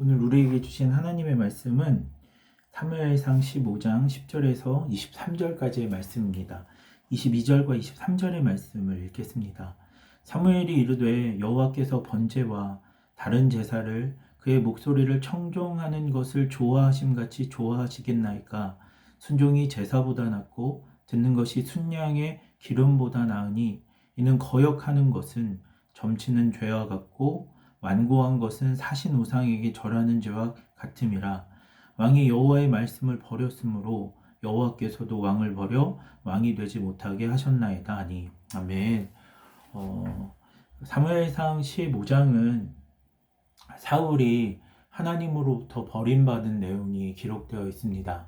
오늘 우리에게 주신 하나님의 말씀은 사무엘상 15장 10절에서 23절까지의 말씀입니다. 22절과 23절의 말씀을 읽겠습니다. 사무엘이 이르되 여호와께서 번제와 다른 제사를 그의 목소리를 청종하는 것을 좋아하심같이 좋아하시겠나이까. 순종이 제사보다 낫고 듣는 것이 순양의 기름보다 나으니 이는 거역하는 것은 점치는 죄와 같고 완고한 것은 사신 우상에게 절하는 죄와 같음이라. 왕이 여호와의 말씀을 버렸으므로 여호와께서도 왕을 버려 왕이 되지 못하게 하셨나이다 하니. 아멘. 사무엘상 15장은 사울이 하나님으로부터 버림받은 내용이 기록되어 있습니다.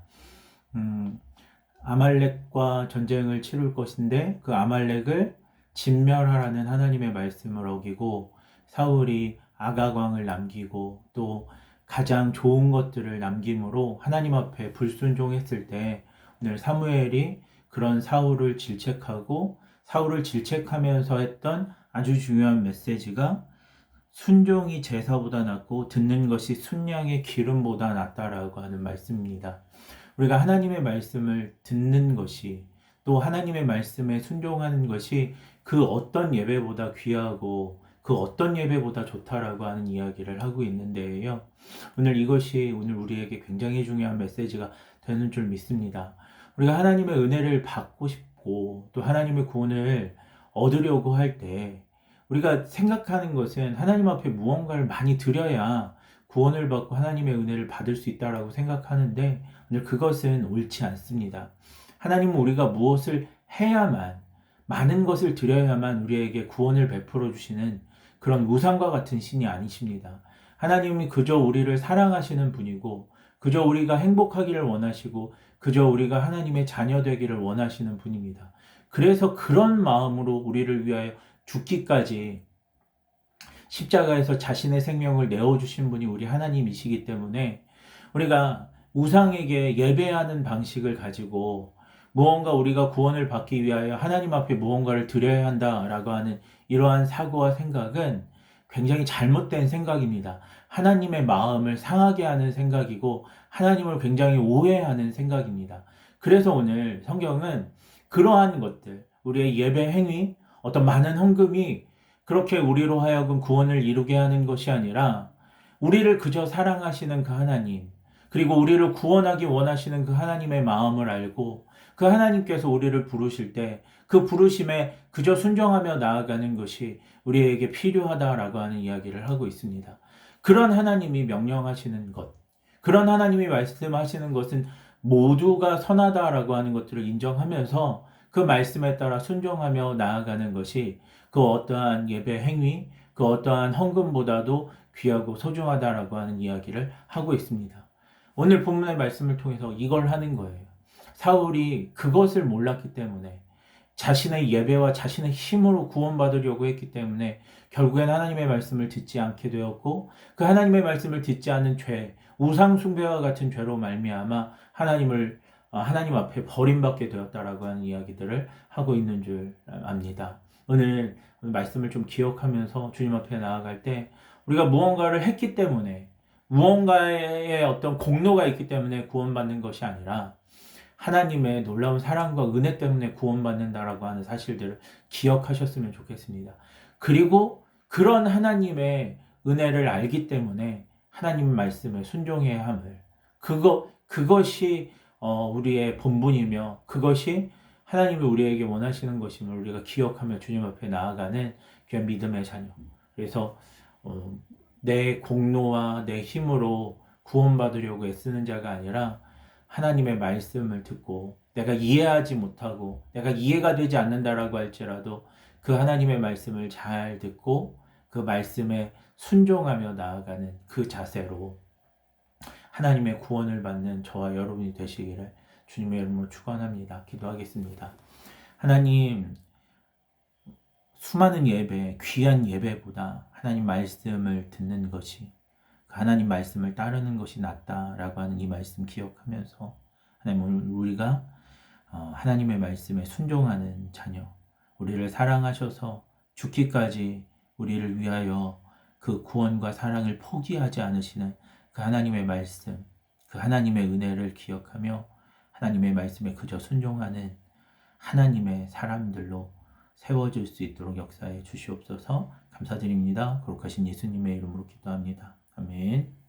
아말렉과 전쟁을 치룰 것인데 그 아말렉을 진멸하라는 하나님의 말씀을 어기고 사울이 아가광을 남기고 또 가장 좋은 것들을 남김으로 하나님 앞에 불순종했을 때 오늘 사무엘이 그런 사울을 질책하고 사울을 질책하면서 했던 아주 중요한 메시지가 순종이 제사보다 낫고 듣는 것이 순양의 기름보다 낫다라고 하는 말씀입니다. 우리가 하나님의 말씀을 듣는 것이 또 하나님의 말씀에 순종하는 것이 그 어떤 예배보다 귀하고 그 어떤 예배보다 좋다라고 하는 이야기를 하고 있는데요. 오늘 이것이 오늘 우리에게 굉장히 중요한 메시지가 되는 줄 믿습니다. 우리가 하나님의 은혜를 받고 싶고 또 하나님의 구원을 얻으려고 할 때 우리가 생각하는 것은 하나님 앞에 무언가를 많이 드려야 구원을 받고 하나님의 은혜를 받을 수 있다라고 생각하는데 오늘 그것은 옳지 않습니다. 하나님은 우리가 무엇을 해야만 많은 것을 드려야만 우리에게 구원을 베풀어 주시는 그런 우상과 같은 신이 아니십니다. 하나님이 그저 우리를 사랑하시는 분이고 그저 우리가 행복하기를 원하시고 그저 우리가 하나님의 자녀 되기를 원하시는 분입니다. 그래서 그런 마음으로 우리를 위하여 죽기까지 십자가에서 자신의 생명을 내어주신 분이 우리 하나님이시기 때문에 우리가 우상에게 예배하는 방식을 가지고 무언가 우리가 구원을 받기 위하여 하나님 앞에 무언가를 드려야 한다라고 하는 이러한 사고와 생각은 굉장히 잘못된 생각입니다. 하나님의 마음을 상하게 하는 생각이고 하나님을 굉장히 오해하는 생각입니다. 그래서 오늘 성경은 그러한 것들, 우리의 예배 행위, 어떤 많은 헌금이 그렇게 우리로 하여금 구원을 이루게 하는 것이 아니라 우리를 그저 사랑하시는 그 하나님, 그리고 우리를 구원하기 원하시는 그 하나님의 마음을 알고 그 하나님께서 우리를 부르실 때 그 부르심에 그저 순종하며 나아가는 것이 우리에게 필요하다라고 하는 이야기를 하고 있습니다. 그런 하나님이 명령하시는 것, 그런 하나님이 말씀하시는 것은 모두가 선하다라고 하는 것들을 인정하면서 그 말씀에 따라 순종하며 나아가는 것이 그 어떠한 예배 행위, 그 어떠한 헌금보다도 귀하고 소중하다라고 하는 이야기를 하고 있습니다. 오늘 본문의 말씀을 통해서 이걸 하는 거예요. 사울이 그것을 몰랐기 때문에 자신의 예배와 자신의 힘으로 구원받으려고 했기 때문에 결국엔 하나님의 말씀을 듣지 않게 되었고 그 하나님의 말씀을 듣지 않은 죄, 우상 숭배와 같은 죄로 말미암아 하나님 앞에 버림받게 되었다라고 하는 이야기들을 하고 있는 줄 압니다. 오늘 말씀을 좀 기억하면서 주님 앞에 나아갈 때 우리가 무언가를 했기 때문에 무언가의 어떤 공로가 있기 때문에 구원받는 것이 아니라 하나님의 놀라운 사랑과 은혜 때문에 구원받는다라고 하는 사실들을 기억하셨으면 좋겠습니다. 그리고 그런 하나님의 은혜를 알기 때문에 하나님 말씀에 순종해야 함을 그것이 우리의 본분이며 그것이 하나님이 우리에게 원하시는 것임을 우리가 기억하며 주님 앞에 나아가는 귀한 믿음의 자녀. 그래서 내 공로와 내 힘으로 구원받으려고 애쓰는 자가 아니라 하나님의 말씀을 듣고 내가 이해하지 못하고 내가 이해가 되지 않는다라고 할지라도 그 하나님의 말씀을 잘 듣고 그 말씀에 순종하며 나아가는 그 자세로 하나님의 구원을 받는 저와 여러분이 되시기를 주님의 이름으로 축원합니다. 기도하겠습니다. 하나님, 수많은 예배, 귀한 예배보다 하나님 말씀을 듣는 것이 하나님 말씀을 따르는 것이 낫다라고 하는 이 말씀 기억하면서 하나님 오늘 우리가 하나님의 말씀에 순종하는 자녀, 우리를 사랑하셔서 죽기까지 우리를 위하여 그 구원과 사랑을 포기하지 않으시는 그 하나님의 말씀, 그 하나님의 은혜를 기억하며 하나님의 말씀에 그저 순종하는 하나님의 사람들로 세워질 수 있도록 역사해 주시옵소서. 감사드립니다. 거룩하신 예수님의 이름으로 기도합니다. 아멘.